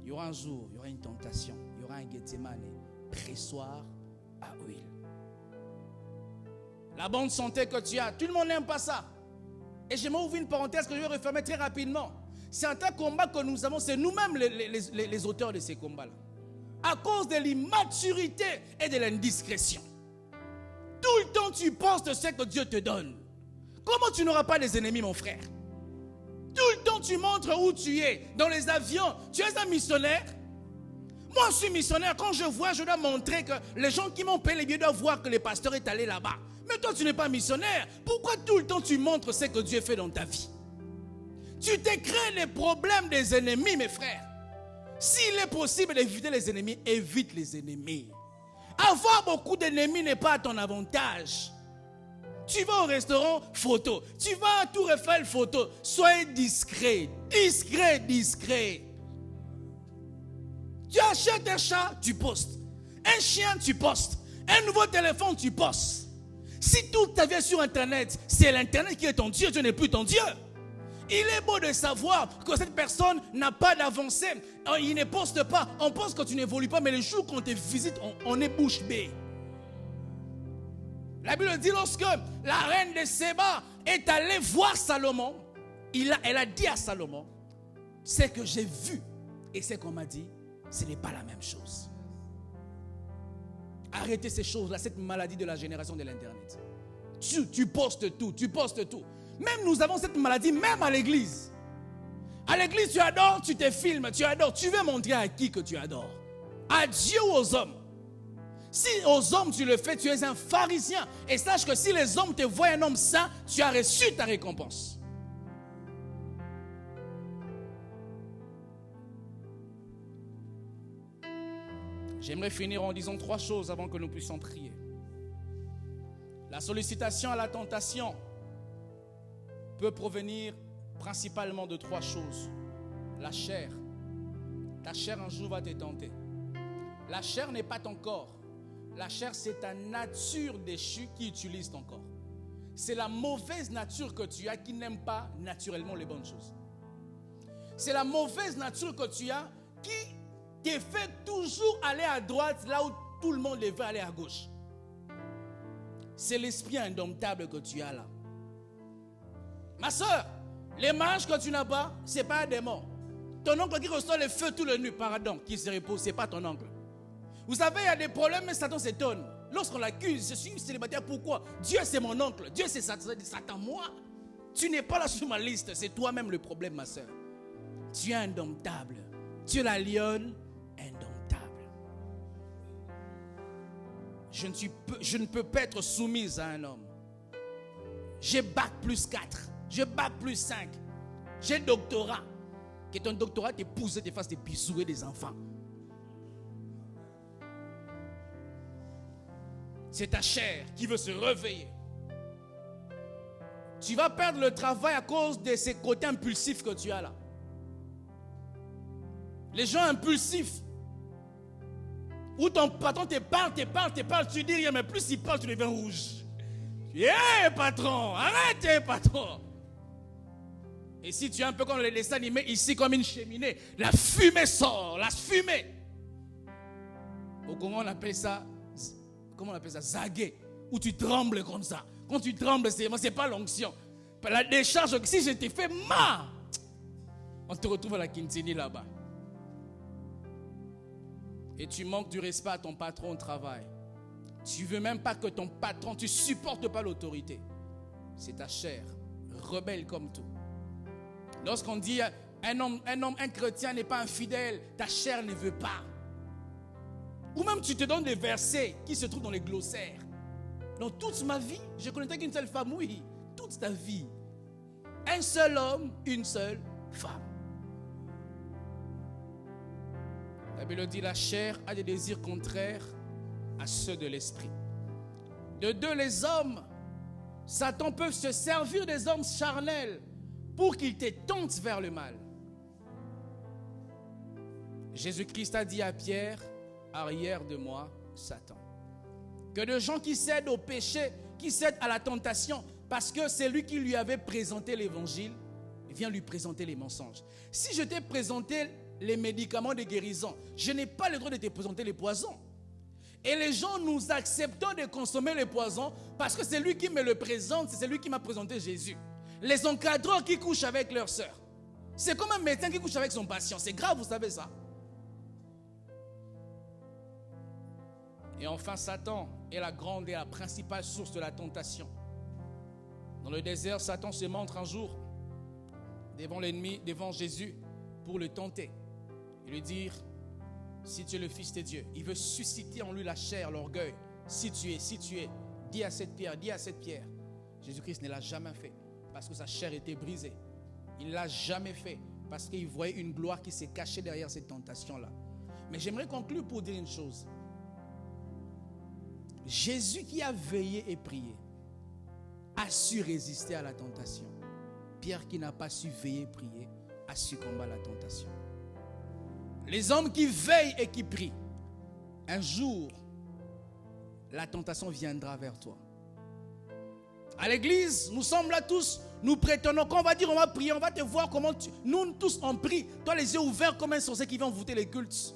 S1: Il y aura un jour, il y aura une tentation. Il y aura un Gethsemane, pressoir à huile. La bonne santé que tu as, tout le monde n'aime pas ça. Et je m'ouvre une parenthèse que je vais refermer très rapidement. Certains combats que nous avons, c'est nous-mêmes les auteurs de ces combats-là. À cause de l'immaturité et de l'indiscrétion. Tout le temps tu penses de ce que Dieu te donne. Comment tu n'auras pas des ennemis, mon frère? Tout le temps tu montres où tu es. Dans les avions, tu es un missionnaire. Moi je suis missionnaire. Quand je vois, je dois montrer que les gens qui m'ont payé les billets doivent voir que le pasteur est allé là-bas. Mais toi tu n'es pas missionnaire. Pourquoi tout le temps tu montres ce que Dieu fait dans ta vie? Tu te crées les problèmes des ennemis, mes frères. S'il est possible d'éviter les ennemis, évite les ennemis. Avoir beaucoup d'ennemis n'est pas à ton avantage. Tu vas au restaurant, photo. Tu vas à Tour Eiffel, photo. Soyez discret. Discret. Tu achètes un chat, tu postes. Un chien, tu postes. Un nouveau téléphone, tu postes. Si toute ta vie est sur Internet, c'est l'Internet qui est ton Dieu, Dieu n'est plus ton Dieu. Il est beau de savoir que cette personne n'a pas d'avancée. Il ne poste pas. On pense que tu n'évolues pas, mais le jour qu'on te visite, on est bouche bée. La Bible dit lorsque la reine de Séba est allée voir Salomon, elle a dit à Salomon, ce que j'ai vu et ce qu'on m'a dit, ce n'est pas la même chose. Arrêtez ces choses-là, cette maladie de la génération de l'Internet. Tu postes tout. Même nous avons cette maladie, même à l'église. À l'église, tu adores, tu te filmes, tu adores. Tu veux montrer à qui que tu adores? À Dieu ou aux hommes? Si aux hommes tu le fais, tu es un pharisien. Et sache que si les hommes te voient un homme saint, tu as reçu ta récompense. J'aimerais finir en disant 3 choses avant que nous puissions prier. La sollicitation à la tentation peut provenir principalement de 3 choses. La chair. Ta chair un jour va te tenter. La chair n'est pas ton corps. La chair, c'est ta nature déchue qui utilise ton corps. c'est la mauvaise nature que tu as qui n'aime pas naturellement les bonnes choses. C'est la mauvaise nature que tu as qui te fait toujours aller à droite là où tout le monde veut aller à gauche. C'est l'esprit indomptable que tu as là. Ma soeur, les manches que tu n'as pas, ce n'est pas un démon. Ton oncle qui reçoit le feu tout le nuit, pardon, qui se repose, ce n'est pas ton oncle. Vous savez, il y a des problèmes, mais Satan s'étonne. Lorsqu'on l'accuse, je suis célibataire, pourquoi? Dieu c'est mon oncle, Dieu c'est Satan, moi. Tu n'es pas là sur ma liste, c'est toi-même le problème, ma soeur. Tu es indomptable. Tu es la lionne indomptable. Je ne peux pas être soumise à un homme. J'ai bac plus 4, j'ai bac plus 5, j'ai doctorat. Que ton doctorat t'épouse et te fasse des bisous et des enfants. C'est ta chair qui veut se réveiller. Tu vas perdre le travail à cause de ces côtés impulsifs que tu as là. Les gens impulsifs, où ton patron te parle, tu dis rien, mais plus il parle, tu deviens rouge. Patron, arrête patron. Et si tu es un peu comme les dessins animés, ici comme une cheminée, la fumée sort, la fumée. Au Congo on appelle ça, comment on appelle ça, zagué, où tu trembles comme ça. Quand tu trembles, c'est pas l'onction. La décharge, si je t'ai fait mal, on te retrouve à la Kintini là-bas. Et tu manques du respect à ton patron au travail. Tu ne veux même pas que ton patron, tu ne supportes pas l'autorité. C'est ta chair, rebelle comme tout. Lorsqu'on dit un chrétien n'est pas infidèle, ta chair ne veut pas. Ou même tu te donnes des versets qui se trouvent dans les glossaires. Dans toute ma vie, je connaissais qu'une seule femme, oui, toute ta vie. Un seul homme, une seule femme. La Bible dit la chair a des désirs contraires à ceux de l'esprit. De deux, les hommes, Satan peut se servir des hommes charnels pour qu'ils te tentent vers le mal. Jésus-Christ a dit à Pierre, arrière de moi, Satan. Que de gens qui cèdent au péché, qui cèdent à la tentation, parce que c'est lui qui lui avait présenté l'évangile, vient lui présenter les mensonges. Si je t'ai présenté les médicaments de guérison, je n'ai pas le droit de te présenter les poisons. Et les gens, nous acceptons de consommer les poisons parce que c'est lui qui me le présente, c'est lui qui m'a présenté Jésus. Les encadreurs qui couchent avec leur sœur, c'est comme un médecin qui couche avec son patient. C'est grave, vous savez ça. Et enfin, Satan est la grande et la principale source de la tentation. Dans le désert, Satan se montre un jour devant l'ennemi, devant Jésus, pour le tenter. Et lui dire, si tu es le Fils de Dieu, il veut susciter en lui la chair, l'orgueil. Si tu es, dis à cette pierre. Jésus-Christ ne l'a jamais fait parce que sa chair était brisée. Il ne l'a jamais fait parce qu'il voyait une gloire qui s'est cachée derrière cette tentation-là. Mais j'aimerais conclure pour dire une chose. Jésus qui a veillé et prié a su résister à la tentation. Pierre qui n'a pas su veiller et prier a succombé à la tentation. Les hommes qui veillent et qui prient, un jour, la tentation viendra vers toi. À l'église, nous sommes là tous, nous prétendons, quand on va dire on va prier, on va te voir comment nous tous on prie, toi les yeux ouverts comme un sorcier qui vient voûter les cultes.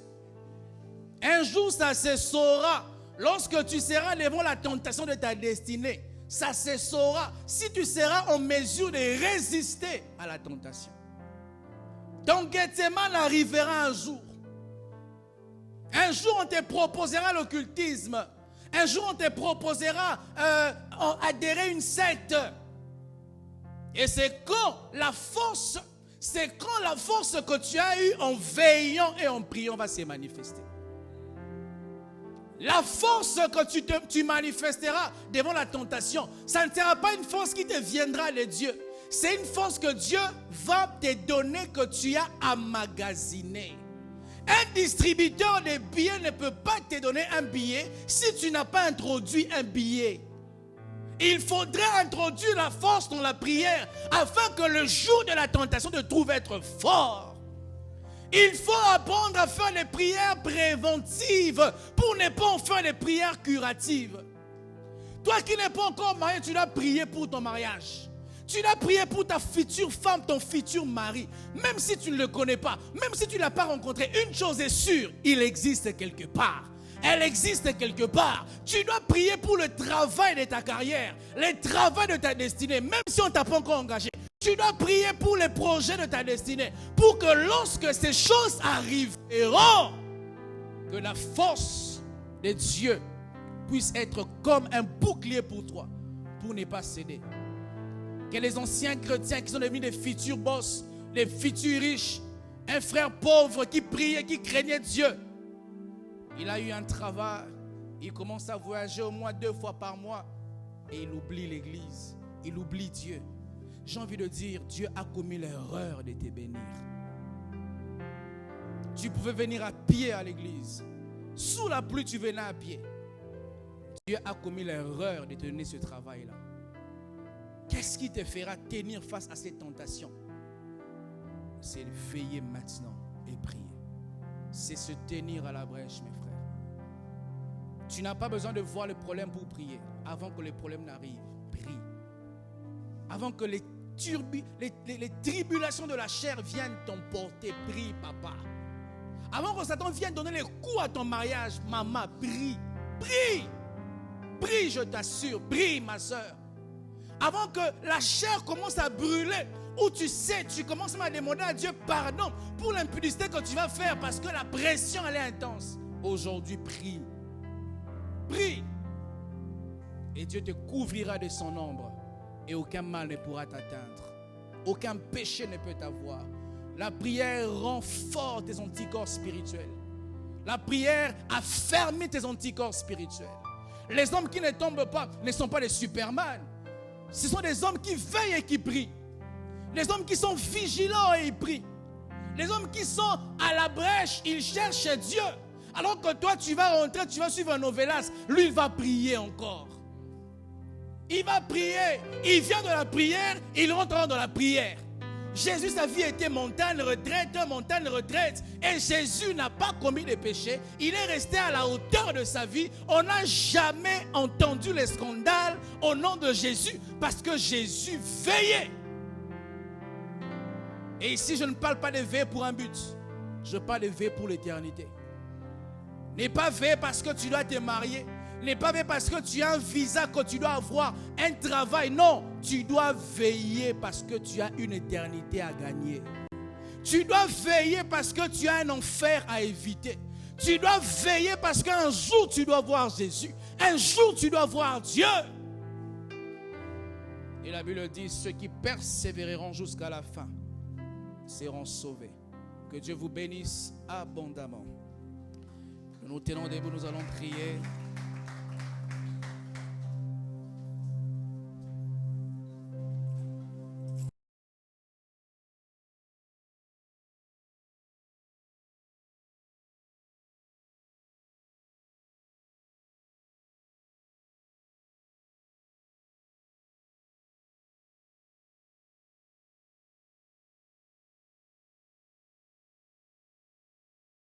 S1: Un jour ça se saura, lorsque tu seras devant la tentation de ta destinée, ça se saura si tu seras en mesure de résister à la tentation. Ton Gethsemane arrivera un jour. Un jour, on te proposera l'occultisme. Un jour, on te proposera adhérer à une secte. Et c'est quand la force que tu as eue en veillant et en priant va se manifester. La force que tu manifesteras devant la tentation, ça ne sera pas une force qui te viendra de Dieu. C'est une force que Dieu va te donner, que tu as emmagasiné. Un distributeur de billets ne peut pas te donner un billet si tu n'as pas introduit un billet. Il faudrait introduire la force dans la prière afin que le jour de la tentation te trouve être fort. Il faut apprendre à faire des prières préventives pour ne pas en faire des prières curatives. Toi qui n'es pas encore marié, tu dois prier pour ton mariage. Tu dois prier pour ta future femme, ton futur mari. Même si tu ne le connais pas, même si tu ne l'as pas rencontré, une chose est sûre, il existe quelque part. Elle existe quelque part. Tu dois prier pour le travail de ta carrière, le travail de ta destinée, même si on ne t'a pas encore engagé. Tu dois prier pour les projets de ta destinée, pour que lorsque ces choses arriveront, que la force de Dieu puisse être comme un bouclier pour toi, pour ne pas céder. Que les anciens chrétiens qui sont devenus des futurs boss, des futurs riches, un frère pauvre qui priait, qui craignait Dieu, il a eu un travail, il commence à voyager au moins 2 fois par mois et il oublie l'église, il oublie Dieu. J'ai envie de dire, Dieu a commis l'erreur de te bénir. Tu pouvais venir à pied à l'église. Sous la pluie, tu venais à pied. Dieu a commis l'erreur de te donner ce travail-là. Qu'est-ce qui te fera tenir face à ces tentations? C'est veiller maintenant et prier. C'est se tenir à la brèche, mes frères. Tu n'as pas besoin de voir le problème pour prier. Avant que le problème n'arrive, prie. Avant que les tribulations de la chair viennent t'emporter, prie, papa. Avant que Satan vienne donner les coups à ton mariage, maman, prie. Prie. Prie, je t'assure. Prie, ma soeur. Avant que la chair commence à brûler, où tu sais, tu commences à demander à Dieu pardon pour l'impudicité que tu vas faire parce que la pression elle est intense. Aujourd'hui, prie. Prie. Et Dieu te couvrira de son ombre et aucun mal ne pourra t'atteindre. Aucun péché ne peut t'avoir. La prière rend fort tes anticorps spirituels. La prière affermit tes anticorps spirituels. Les hommes qui ne tombent pas ne sont pas des Superman. Ce sont des hommes qui veillent et qui prient. Les hommes qui sont vigilants et ils prient. Les hommes qui sont à la brèche, ils cherchent Dieu. Alors que toi, tu vas rentrer, tu vas suivre un novelas. Lui, il va prier encore. Il va prier. Il vient de la prière, il rentre dans la prière. Jésus, sa vie était montagne, retraite. Et Jésus n'a pas commis de péché. Il est resté à la hauteur de sa vie. On n'a jamais entendu les scandales au nom de Jésus. Parce que Jésus veillait. Et ici, je ne parle pas de veiller pour un but. Je parle de veiller pour l'éternité. N'est pas veiller parce que tu dois te marier. N'est pas veiller parce que tu as un visa, que tu dois avoir un travail. Non, tu dois veiller parce que tu as une éternité à gagner. Tu dois veiller parce que tu as un enfer à éviter. Tu dois veiller parce qu'un jour tu dois voir Jésus. Un jour tu dois voir Dieu. Et la Bible dit, ceux qui persévéreront jusqu'à la fin seront sauvés. Que Dieu vous bénisse abondamment. Nous nous tenons debout, nous allons prier.